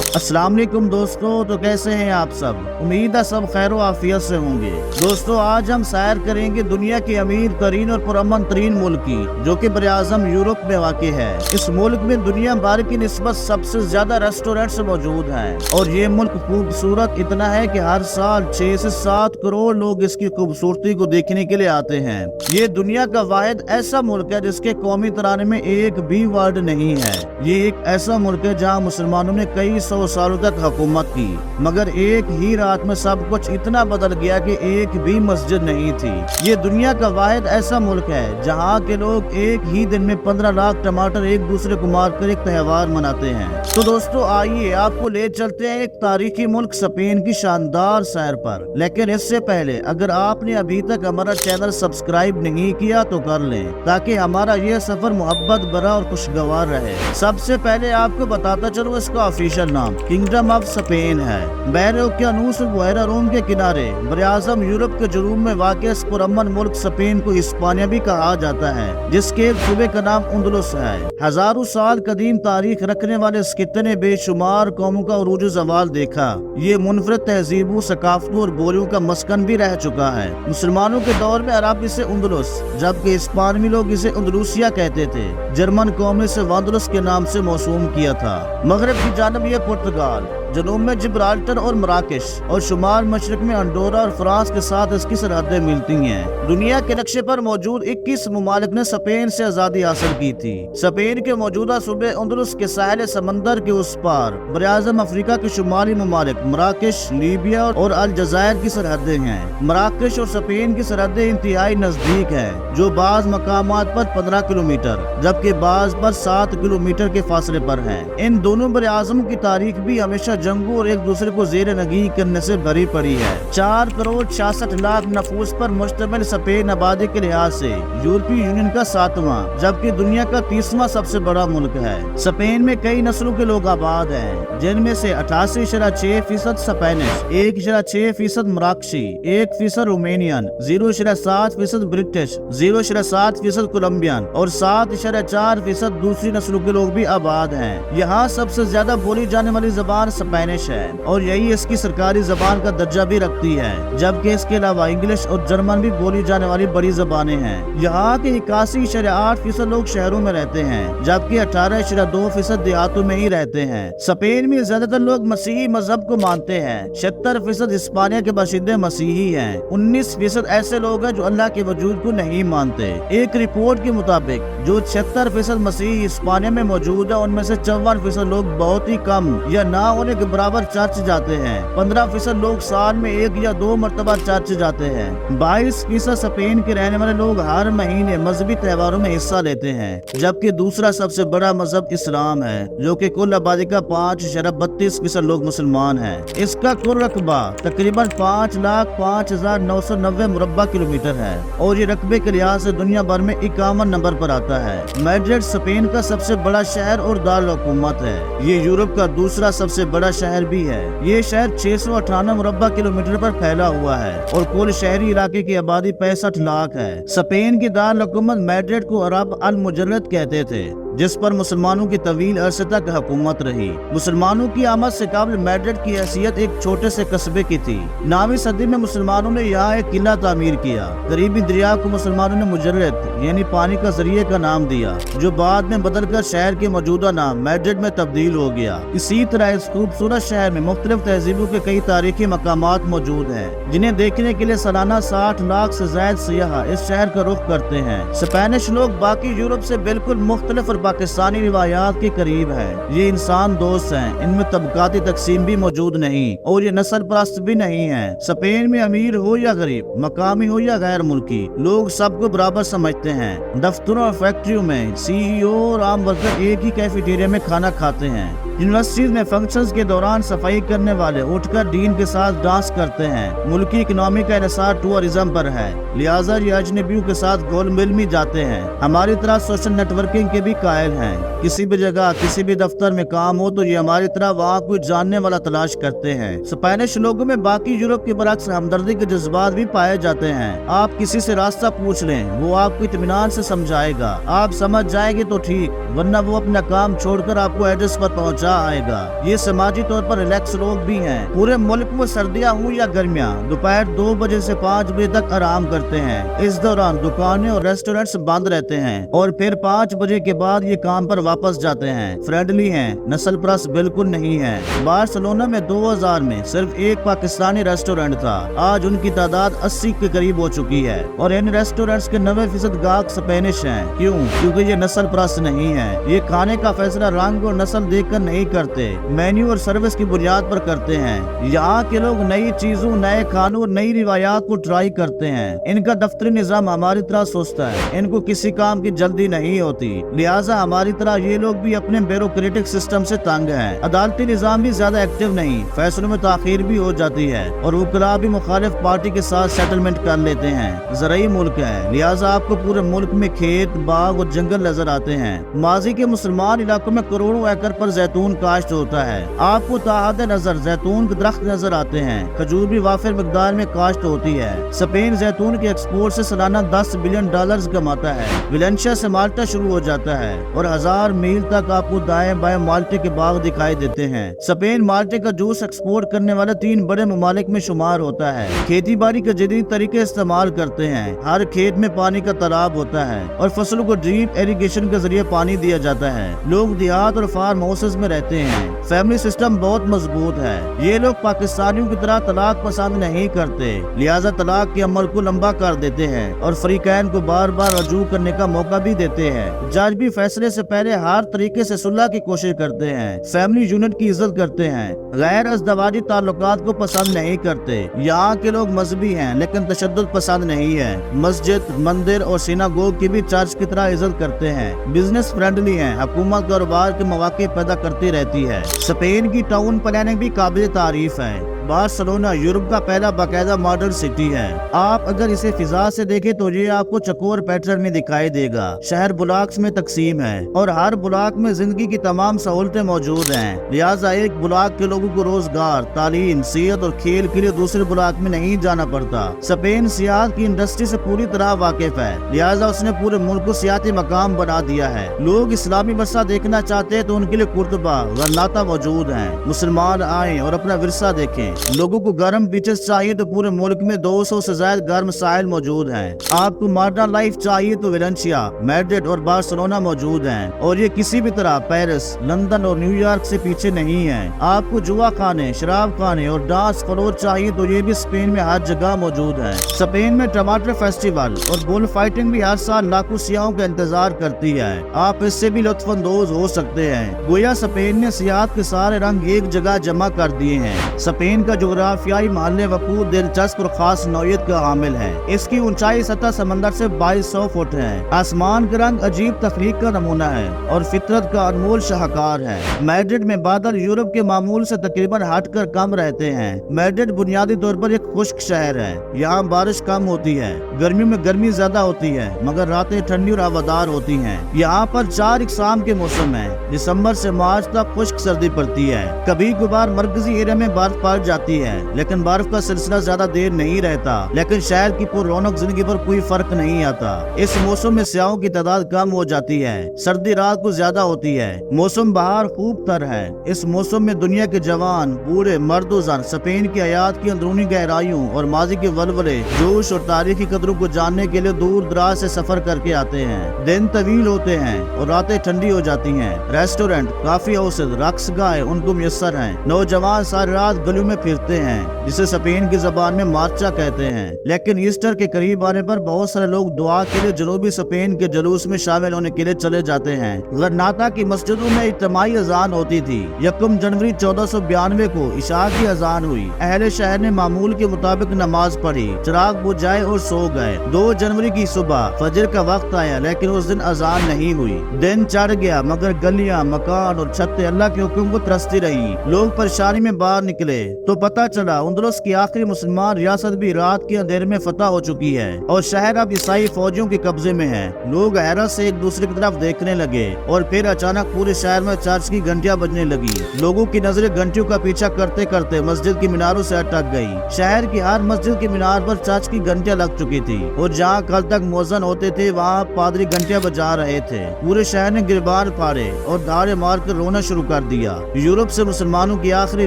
अस्सलाम वालेकुम दोस्तों, तो कैसे हैं आप सब। उम्मीद है सब खैर व आफियत से होंगे। दोस्तों आज हम सैर करेंगे दुनिया की अमीर तरीन और पुरअमन तरीन मुल्क की, जो कि बरआज़म यूरोप में वाक़ है। इस मुल्क में दुनिया भर की निस्बत सबसे ज्यादा रेस्टोरेंट्स मौजूद हैं और ये मुल्क खूबसूरत इतना है कि हर साल 6 से 7 करोड़ लोग इसकी खूबसूरती को देखने के लिए आते हैं। ये दुनिया का वाहिद ऐसा मुल्क है जिसके कौमी तराने में एक भी वर्ड नहीं है। ये एक ऐसा मुल्क है जहाँ मुसलमानों ने कई 100 सालों तक हुकूमत की, मगर एक ही रात में सब कुछ इतना बदल गया कि एक भी मस्जिद नहीं थी। ये दुनिया का वाहिद ऐसा मुल्क है जहाँ के लोग एक ही दिन में 15 लाख टमाटर एक दूसरे को मारकर एक त्योहार मनाते हैं। तो दोस्तों आइए आपको ले चलते हैं एक तारीखी मुल्क स्पेन की शानदार सैर पर। लेकिन इससे पहले अगर आपने अभी तक हमारा चैनल सब्सक्राइब नहीं किया तो कर लें, ताकि हमारा ये सफर मोहब्बत भरा और खुशगवार रहे। सबसे पहले आपको बताता चलूं, इसका ऑफिशियल नाम किंगडम ऑफ स्पेन है। बहर ओकियानूस और बहरा रोम के किनारे बरआज़म यूरोप के जुनूब में वाक़ इस पुरअमन मुल्क स्पेन को हिस्पानिया भी कहा जाता है, जिसके एक सूबे का नाम उंदलुस है। हजारों साल कदीम तारीख रखने वाले इस खित्ते ने बेशुमार कौमों का उरूज ज़वाल देखा। ये मुनफरद तहजीबों, सकाफतों और बोलियों का मस्कन भी रह चुका है। मुसलमानों के दौर में अरब इसे उंदलुस, जबकि हिस्पानवी लोग इसे उंदलूसिया कहते थे। जर्मन कौम ने इसे वांदलुस के नाम से मौसूम किया था। मगरब की जानब ये पुर्तगाल, जनूब में जिब्राल्टर और मराकेश और शुमाल मशरक में अंडोरा और फ्रांस के साथ इसकी सरहदें मिलती हैं। दुनिया के नक्शे पर मौजूद 21 मुमालिक ने स्पेन से आज़ादी हासिल की थी। स्पेन के मौजूदा सूबे उंदलुस के साहिल समंदर के उस पार बरआज़म अफ्रीका के शुमाली मुमालिक मराकेश, लीबिया और अलजायर की सरहदें हैं। मराकेश और स्पेन की सरहदें इंतहाई नजदीक है, जो बाज मकामात पर 15 किलोमीटर जबकि बाज पर 7 किलोमीटर के फासले पर है। इन दोनों बरआज़म की तारीख भी हमेशा जंगों और एक दूसरे को जेर नगी करने से भरी पड़ी है। 4 करोड़ 66 लाख नफूस पर मुश्तमिल स्पेन आबादी के लिहाज से यूरोपीय यूनियन का 7वां जबकि दुनिया का 30वां सबसे बड़ा मुल्क है। स्पेन में कई नस्लों के लोग आबाद हैं, जिनमें से 88.6% स्पेनिश, 1.6% मराकशी, 1% रोमेनियन, 0.7% ब्रिटिश, 0.7% कोलंबियन और 7.4% दूसरी नस्लों के लोग भी आबाद हैं। यहाँ सबसे ज्यादा बोली जाने वाली जबान स्पेनिश है और यही इसकी सरकारी जबान का दर्जा भी रखती है, जबकि इसके अलावा इंग्लिश और जर्मन भी बोली जाने वाली बड़ी जबानें हैं। यहाँ के 81.8% लोग शहरों में रहते हैं, जबकि 18.2% देहातों में ही रहते हैं। स्पेन में ज्यादातर लोग मसीही मजहब को मानते हैं। 76% हिस्पानिया के बाशिंदे मसीही हैं। 19% ऐसे लोग हैं जो अल्लाह के वजूद को नहीं मानते। एक रिपोर्ट के मुताबिक जो 76% मसीही हिस्पानिया में मौजूद है, उनमें से 54% लोग बहुत ही कम या ना होने के बराबर चर्च जाते हैं। 15% लोग साल में 1 या 2 मरतबा चर्च जाते हैं। 22% स्पेन के रहने वाले लोग हर महीने मजहबी त्योहारों में हिस्सा लेते हैं, जबकि दूसरा सबसे बड़ा मजहब इस्लाम है, जो कि कुल आबादी का 5.32% लोग मुसलमान हैं। इसका कुल रकबा तकरीबन 5,05,990 मुरब्बा किलोमीटर है और ये रकबे के लिहाज से दुनिया भर में 51 नंबर पर आता है। मैड्रिड स्पेन का सबसे बड़ा शहर और दारुल हुकूमत है। ये यूरोप का दूसरा सबसे बड़ा शहर भी है। ये शहर 698 मुरब्बा किलोमीटर पर फैला हुआ है और कुल शहरी इलाके की आबादी 65 लाख है। स्पेन की दारुल हुकूमत मैड्रिड को अरब अल मुजर्रद कहते थे, जिस पर मुसलमानों की तवील अरसे तक हुकूमत रही। मुसलमानों की आमद से कबल मैड्रिड की हैसियत एक छोटे से कस्बे की थी। 9वीं सदी में मुसलमानों ने यहाँ एक किला तामीर किया। करीबी दरिया को मुसलमानों ने मुजर्रद यानी पानी का जरिए का नाम दिया, जो बाद में बदलकर शहर के मौजूदा नाम मैड्रिड में तब्दील हो गया। इसी तरह इस खूबसूरत शहर में मुख्तलिफ तहजीबों के कई तारीखी मकामात मौजूद हैं, जिन्हें देखने के लिए सालाना 60 लाख से ज्यादा सियाह इस शहर का रुख करते हैं। स्पेनिश लोग बाकी यूरोप से बिल्कुल मुख्तलिफ और पाकिस्तानी रिवायात के करीब है। ये इंसान दोस्त हैं, इनमें तबकाती तकसीम भी मौजूद नहीं और ये नस्ल परस्त भी नहीं है। स्पेन में अमीर हो या गरीब, मकामी हो या गैर मुल्की, लोग सबको बराबर समझते हैं। दफ्तरों और फैक्ट्रियों में CEO और आम वर्कर एक ही कैफेटेरिया में खाना खाते हैं। यूनिवर्सिटीज में फंक्शंस के दौरान सफाई करने वाले उठकर डीन के साथ डांस करते हैं। मुल्की इकोनॉमी का इन्हिसार टूरिज्म पर है, लिहाजा ये अजनबियों के साथ गोल मिल में जाते हैं। हमारी तरह सोशल नेटवर्किंग के भी कायल हैं। किसी भी जगह किसी भी दफ्तर में काम हो तो ये हमारी तरह वहाँ कुछ जानने वाला तलाश करते हैं। स्पेनिश लोगों में बाकी यूरोप के बरक्स हमदर्दी के जज्बात भी पाए जाते हैं। आप किसी से रास्ता पूछ लें, वो आपको इत्मीनान से समझाएगा। आप समझ जाएंगे तो ठीक, वरना वो अपना काम छोड़कर आपको एड्रेस पर पहुँचा मजा आएगा। ये समाजी तौर पर रिलैक्स लोग भी हैं। पूरे मुल्क में सर्दियाँ हूँ या गर्मियाँ, दोपहर 2 बजे से 5 बजे तक आराम करते हैं। इस दौरान दुकानें और रेस्टोरेंट्स बंद रहते हैं और फिर 5 बजे के बाद ये काम पर वापस जाते हैं। फ्रेंडली हैं, नस्ल परस्त बिल्कुल नहीं है। बार्सिलोना में 2000 में सिर्फ एक पाकिस्तानी रेस्टोरेंट था। आज उनकी तादाद 80 के करीब हो चुकी है और इन रेस्टोरेंट्स के 90% गाहक स्पेनिश हैं। क्यों? क्योंकि ये नस्ल परस्त नहीं है। ये खाने का फैसला रंग और नस्ल देखकर नहीं करते, मेन्यू और सर्विस की बुनियाद पर करते हैं। यहाँ के लोग नई चीजों, नए खानों और नई रिवायात को ट्राई करते हैं। इनका दफ्तरी निजाम हमारी तरह सोचता है। इनको किसी काम की जल्दी नहीं होती, लिहाजा हमारी तरह ये लोग भी अपने ब्यूरोक्रेटिक सिस्टम से तंग हैं। अदालती निजाम भी ज्यादा एक्टिव नहीं, फैसलों में ताखीर भी हो जाती है और वकला भी मुखालिफ पार्टी के साथ सेटलमेंट कर लेते हैं। ज़राई मुल्क है, लिहाजा आपको पूरे मुल्क में खेत, बाग और जंगल नजर आते हैं। माजी के मुसलमान इलाकों में करोड़ों एकड़ पर जैतून काश्त होता है। आपको ताहद नजर जैतून के दरख्त नजर आते हैं। खजूर भी वाफिर मिकदार में काश्त होती है। स्पेन जैतून के एक्सपोर्ट से सालाना $10 बिलियन कमाता है। वेलेंशिया से माल्टा शुरू हो जाता है और 1000 मील तक आपको दाएं बाएं माल्टे के बाग दिखाई देते हैं। स्पेन माल्टे का जूस एक्सपोर्ट करने वाले 3 बड़े ममालिक में शुमार होता है। खेती बाड़ी के जदीद तरीके इस्तेमाल करते हैं। हर खेत में पानी का तालाब होता है और फसलों को ड्रिप इरिगेशन के जरिए पानी दिया जाता है। लोग देहात और फार्म हाउसेस में रहते हैं। फैमिली सिस्टम बहुत मजबूत है। ये लोग पाकिस्तानियों की तरह तलाक पसंद नहीं करते, लिहाजा तलाक के अमल को लंबा कर देते हैं और फरीकैन को बार बार रजू करने का मौका भी देते हैं। जज भी फैसले से पहले हर तरीके से सुलह की कोशिश करते हैं। फैमिली यूनिट की इज्जत करते हैं, गैर अज़दवाजी ताल्लुकात को पसंद नहीं करते। यहाँ के लोग मजहबी हैं लेकिन तशद्दुद पसंद नहीं है। मस्जिद, मंदिर और सिनागोग की भी चर्च की तरह इज्जत करते हैं। बिजनेस फ्रेंडली हैं, हुकूमत कारोबार के मौके पैदा करती रहती है। स्पेन की टाउन प्लानिंग भी काबिल तारीफ है। बार्सिलोना यूरोप का पहला बाकायदा मॉडर्न सिटी है। आप अगर इसे फिजा से देखें तो ये आपको चकोर पैटर्न में दिखाई देगा। शहर ब्लॉक्स में तकसीम है और हर ब्लॉक में जिंदगी की तमाम सहूलतें मौजूद हैं। लिहाजा एक ब्लॉक के लोगों को रोजगार, तालीम, सेहत और खेल के लिए दूसरे ब्लॉक में नहीं जाना पड़ता। स्पेन सियाहत की इंडस्ट्री से पूरी तरह वाकिफ है, लिहाजा उसने पूरे मुल्क को सियाती मकाम बना दिया है। लोग इस्लामी वर्षा देखना चाहते हैं तो उनके लिए कुर्तबा, गरनाता मौजूद है। मुसलमान आए और अपना विरसा देखें। लोगों को गर्म बीचेस चाहिए तो पूरे मुल्क में 200 से ज्यादा गर्म साहिल मौजूद हैं। आपको मॉडर्न लाइफ चाहिए तो वेलेंशिया, मैड्रिड और बार्सिलोना मौजूद हैं और ये किसी भी तरह पेरिस, लंदन और न्यूयॉर्क से पीछे नहीं है। आपको जुआ खाने, शराब खाने और डांस फ्लोर चाहिए तो ये भी स्पेन में हर जगह मौजूद है। स्पेन में टमाटर फेस्टिवल और बुल फाइटिंग भी हर साल लाखों सियाहों का इंतजार करती है। आप इससे भी लुत्फानंदोज हो सकते हैं। गोया स्पेन ने सियाहत के सारे रंग एक जगह जमा कर दिए हैं। स्पेन का जोग्राफियाई महल वकूफ दिलचस्प और खास नौयत का हामिल है। इसकी ऊंचाई सतह समंदर से 2200 फुट है। आसमान का रंग अजीब तख्लीक का नमूना है और फितरत का अनमोल शाहकार है। मैड्रिड में बादल यूरोप के मामूल से तकरीबन हटकर कम रहते हैं। मैड्रिड बुनियादी तौर पर एक खुश्क शहर है। यहाँ बारिश कम होती है, गर्मियों में गर्मी ज्यादा होती है मगर रातें ठंडी और हवादार होती हैं। यहाँ पर 4 इकसाम के मौसम है। दिसंबर से मार्च तक खुश्क सर्दी पड़ती है। कभी कभार मरकजी एरिया में बर्फ पड़ जाती है लेकिन बर्फ का सिलसिला ज्यादा देर नहीं रहता। लेकिन शहर की पुररौनक जिंदगी पर कोई फर्क नहीं आता। इस मौसम में सियाहों की तादाद कम हो जाती है। सर्दी रात को ज्यादा होती है। मौसम बहार खूब तर है। इस मौसम में दुनिया के जवान, बूढ़े, मर्द और जन स्पेन की हयात की अंदरूनी गहराइयों और माजी के वलवले, जोश और तारीखी कदरों को जानने के लिए दूर दराज से सफर करके आते हैं। दिन तवील होते हैं और रातें ठंडी हो जाती हैं। रेस्टोरेंट, काफी हाउस, रक्स गाह उनको मुयस्सर हैं। नौजवान सारी रात गलियों में फिरते हैं जिसे स्पेन की जबान में मार्चा कहते हैं। लेकिन ईस्टर के करीब आने पर बहुत सारे लोग दुआ के लिए जनूबी स्पेन के जुलूस में शामिल होने के लिए चले जाते हैं। गरनाता की मस्जिदों में इज्तिमाई अजान होती थी। 1 जनवरी 1492 को इशा की अजान हुई। अहले शहर ने मामूल के मुताबिक नमाज पढ़ी, चिराग बुझाए और सो गए। 2 जनवरी की सुबह फजर का वक्त आया लेकिन उस दिन अजान नहीं हुई। दिन चढ़ गया मगर गलियां, मकान और छतें अल्लाह के हुक्म को तरसती रही। लोग परेशानी में बाहर निकले तो पता चला उंदलस की आखिरी मुसलमान रियासत भी रात के अंधेरे में फतह हो चुकी है और शहर अब ईसाई फौजियों के कब्जे में है। लोग हैरत से एक दूसरे की तरफ देखने लगे और फिर अचानक पूरे शहर में चर्च की घंटियां बजने लगी। लोगों की नजरें घंटियों का पीछा करते करते मस्जिद की मीनारों से अटक गई। शहर की हर मस्जिद की मीनार पर चर्च की घंटियां लग चुकी थी और जहाँ कल तक मुअज्जिन होते थे वहाँ पादरी घंटियां बजा रहे थे। पूरे शहर ने गिरबान फाड़े और धारे मार कर रोना शुरू कर दिया। यूरोप से मुसलमानों की आखिरी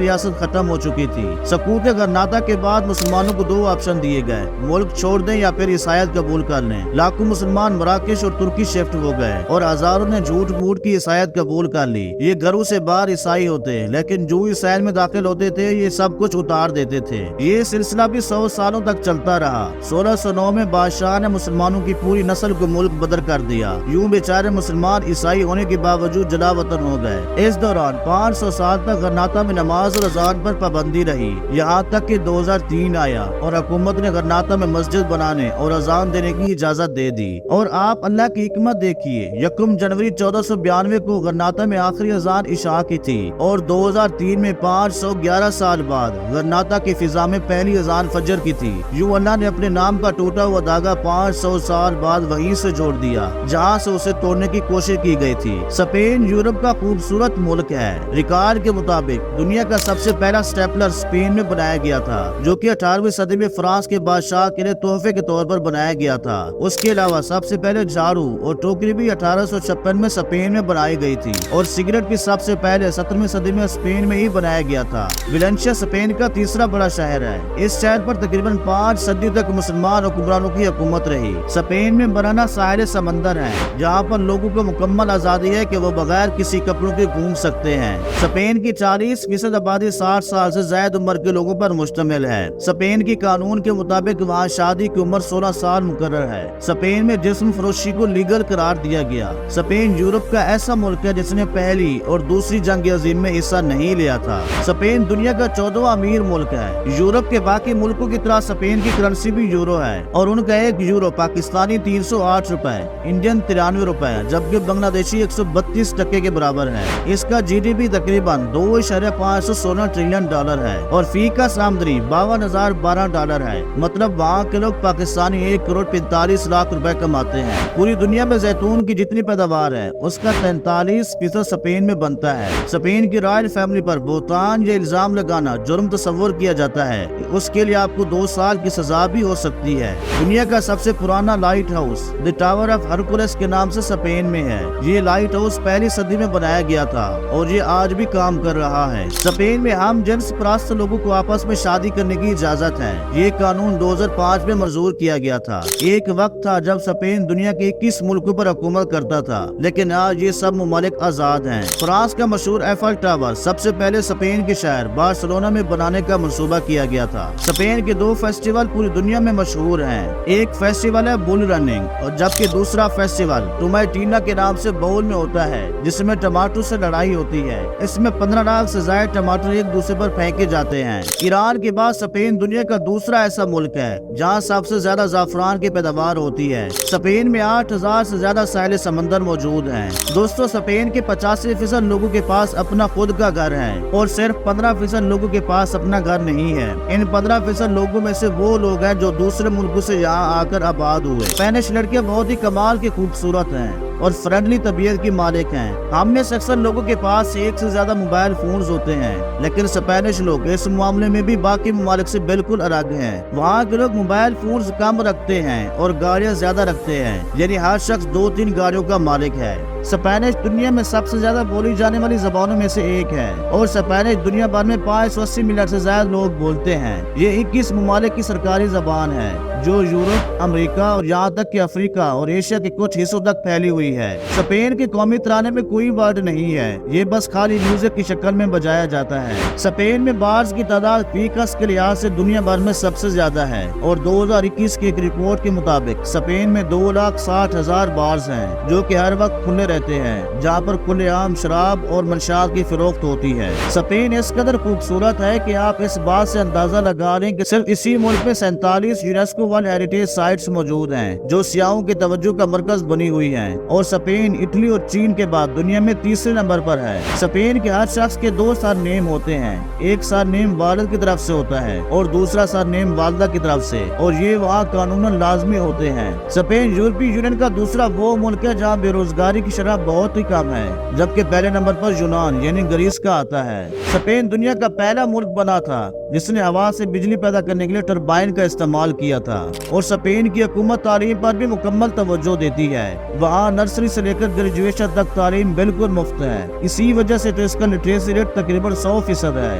रियासत खत्म हो चुकी थी। सकूत गरनाता के बाद मुसलमानों को 2 ऑप्शन दिए गए, मुल्क छोड़ दें या फिर ईसाईयत कबूल कर लें। लाखों मुसलमान मराकेश और तुर्की शिफ्ट हो गए और हजारों ने झूठ मूठ की ईसाईयत कबूल कर ली। ये घरों से बाहर ईसाई होते लेकिन जो ईसाईयत में दाखिल होते थे ये सब कुछ उतार देते थे। ये सिलसिला भी 100 सालों तक चलता रहा। 1609 में बादशाह ने मुसलमानों की पूरी नस्ल को मुल्क बदर कर दिया। यूं बेचारे मुसलमान ईसाई होने के बावजूद जलावतन हो गए। इस दौरान 500 साल तक गरनाता में नमाज और अजान पर पाबंदी रही, यहाँ तक कि 2003 आया और हुकूमत ने गरनाता में मस्जिद बनाने और अजान देने की इजाजत दे दी। और आप अल्लाह की हिकमत देखिए, 1 जनवरी 1492 को गरनाता में आखिरी अजान इशा की थी और 2003 में 511 साल बाद गरनाता की फिजा में पहली अजान फजर की थी। यूं अल्लाह ने अपने नाम का टूटा हुआ धागा 500 साल बाद वहीं से जोड़ दिया जहाँ से उसे तोड़ने की कोशिश की गई थी। स्पेन यूरोप का खूबसूरत मुल्क है। रिकॉर्ड के मुताबिक दुनिया का सबसे पहला स्टेपलर स्पेन में बनाया गया था, जो कि 18वीं सदी में फ्रांस के बादशाह के लिए तोहफे के तौर पर बनाया गया था। उसके अलावा सबसे पहले झाड़ू और टोकरी भी 1856 में स्पेन में बनाई गई थी और सिगरेट भी सबसे पहले 17वीं सदी में स्पेन में ही बनाया गया था। वेलेंसिया स्पेन का तीसरा बड़ा शहर है। इस शहर पर तकरीबन 5 सदी तक मुसलमान हुक्मरानों की हुकूमत रही। स्पेन में बनाना साहिल समंदर है, जहाँ पर लोगों को मुकम्मल आजादी है कि वो बगैर किसी कपड़ों के घूम सकते हैं। स्पेन की 40% आबादी 60 साल से ज्यादा उम्र के लोगों पर मुश्तमिल है। स्पेन की कानून के मुताबिक वहाँ शादी की उम्र 16 साल मुकर्रर है। स्पेन में जिस्म फरोशी को लीगल करार दिया गया। स्पेन यूरोप का ऐसा मुल्क है जिसने पहली और दूसरी जंग अजीम में हिस्सा नहीं लिया था। स्पेन दुनिया का 14वां अमीर मुल्क है। यूरोप के बाकी मुल्कों की तरह स्पेन की करेंसी भी यूरो है और उनका 1 यूरो पाकिस्तानी 308 रुपए, इंडियन 93 रुपए, जबकि बांग्लादेशी 132 टके के बराबर है। इसका GDP तकरीबन $2.516 ट्रिलियन है और फी का आमदनी $52,012 है। मतलब वहाँ के लोग पाकिस्तानी 1,45,00,000 रुपए कमाते हैं। पूरी दुनिया में जैतून की जितनी पैदावार है उसका 43% स्पेन में बनता है। स्पेन की रॉयल फैमिली पर बोहतान या इल्जाम लगाना जुर्म तस्वर किया जाता है। उसके लिए आपको 2 साल की सजा भी हो सकती है। दुनिया का सबसे पुराना light house the tower of Hercules के नाम से स्पेन में है। ये लाइट हाउस पहली सदी में बनाया गया था और ये आज भी काम कर रहा है। स्पेन में हम जिन्स प्रस्त लोगों को आपस में शादी करने की इजाजत है। ये कानून 2005 में मंजूर किया गया था। एक वक्त था जब स्पेन दुनिया के 21 मुल्कों पर हुकूमत करता था, लेकिन आज ये सब मुमालिक आजाद हैं। फ्रांस का मशहूर एफल टावर सबसे पहले स्पेन के शहर बार्सिलोना में बनाने का मंसूबा किया गया था। स्पेन के 2 फेस्टिवल पूरी दुनिया में मशहूर हैं। एक फेस्टिवल है बुल रनिंग और जबकि दूसरा फेस्टिवल टोमेटिना के नाम से बाउल में होता है, जिसमें टमाटो से लड़ाई होती है। इसमें 15 लाख से ज्यादा टमाटर एक दूसरे पर फेंके जाते हैं। ईरान के बाद स्पेन दुनिया का दूसरा ऐसा मुल्क है जहाँ सबसे ज्यादा जाफरान की पैदावार होती है। स्पेन में 8000 से ज्यादा साहिल समंदर मौजूद हैं। दोस्तों, स्पेन के 85% लोगों के पास अपना खुद का घर है और सिर्फ 15% लोगों के पास अपना घर नहीं है। इन 15% लोगों में से वो लोग हैं जो दूसरे मुल्कों से यहाँ आकर आबाद हुए। स्पेनिश लड़कियां बहुत ही कमाल की खूबसूरत हैं और फ्रेंडली तबीयत की मालिक हैं। हम में से अक्सर लोगों के पास 1 से ज्यादा मोबाइल फोन्स होते हैं, लेकिन स्पेनिश लोग इस मामले में भी बाकी ममालिक से बिल्कुल अलग हैं। वहाँ के लोग मोबाइल फोन्स कम रखते हैं और गाड़ियाँ ज्यादा रखते हैं, यानी हर शख्स 2-3 गाड़ियों का मालिक है। स्पेनिश दुनिया में सबसे ज्यादा बोली जाने वाली जबानों में से एक है और स्पेनिश दुनिया भर में 580 मिलियन से ज्यादा लोग बोलते हैं। ये 21 ममालिक की सरकारी जबान है जो यूरोप, अमेरिका और यहाँ तक कि अफ्रीका और एशिया के कुछ हिस्सों तक फैली हुई है। स्पेन के कौमी तराने में कोई वर्ड नहीं है, ये बस खाली म्यूजिक की शक्ल में बजाया जाता है। स्पेन में बार्स की तादाद फीकस के लिहाज से दुनिया भर में सबसे ज्यादा है और 2021 की एक रिपोर्ट के मुताबिक स्पेन में 2,60,000 बार्स हैं जो कि हर वक्त खुले رہتے ہیں جہاں پر کھلے عام شراب اور منشیات کی فروخت ہوتی ہے۔ اسپین اس قدر خوبصورت ہے کہ آپ اس بات سے اندازہ لگا لیں کہ صرف اسی ملک میں 47 یونیسکو ورلڈ ہیریٹیج سائٹس موجود ہیں جو سیاحوں کی توجہ کا مرکز بنی ہوئی ہیں، اور اسپین اٹلی اور چین کے بعد دنیا میں تیسرے نمبر پر ہے۔ اسپین کے ہر شخص کے 2 سرنیم ہوتے ہیں، ایک سرنیم والد کی طرف سے ہوتا ہے اور دوسرا سرنیم والدہ کی طرف سے، اور یہ وہاں قانوناً لازمی ہوتے ہیں۔ اسپین یورپی یونین کا دوسرا وہ ملک ہے جہاں بے روزگاری کی شرح بہت ہی کم ہے، جبکہ پہلے نمبر پر یونان یعنی گریس کا آتا ہے۔ اسپین دنیا کا پہلا ملک بنا تھا جس نے ہوا سے بجلی پیدا کرنے کے لیے ٹربائن کا استعمال کیا تھا، اور اسپین کی حکومت تعلیم پر بھی مکمل توجہ دیتی ہے۔ وہاں نرسری سے لے کر گریجویشن تک تعلیم بالکل مفت ہے، اسی وجہ سے تو اس کا لٹریسی ریٹ تقریباً 100% ہے۔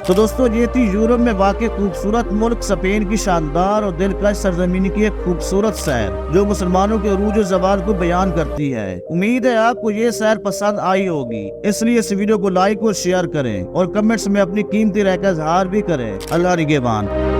تو دوستو، یہ تھی یورپ میں واقع خوبصورت ملک اسپین کی شاندار اور دلکش سرزمین کی ایک خوبصورت سیر جو مسلمانوں کے عروج و زوال کو بیان کرتی ہے۔ امید ہے آپ کو یہ سیر پسند آئی ہوگی، اس لیے اس ویڈیو کو لائک اور شیئر کریں اور کمنٹس میں اپنی قیمتی رائے کا اظہار بھی کریں۔ اللہ نگہبان۔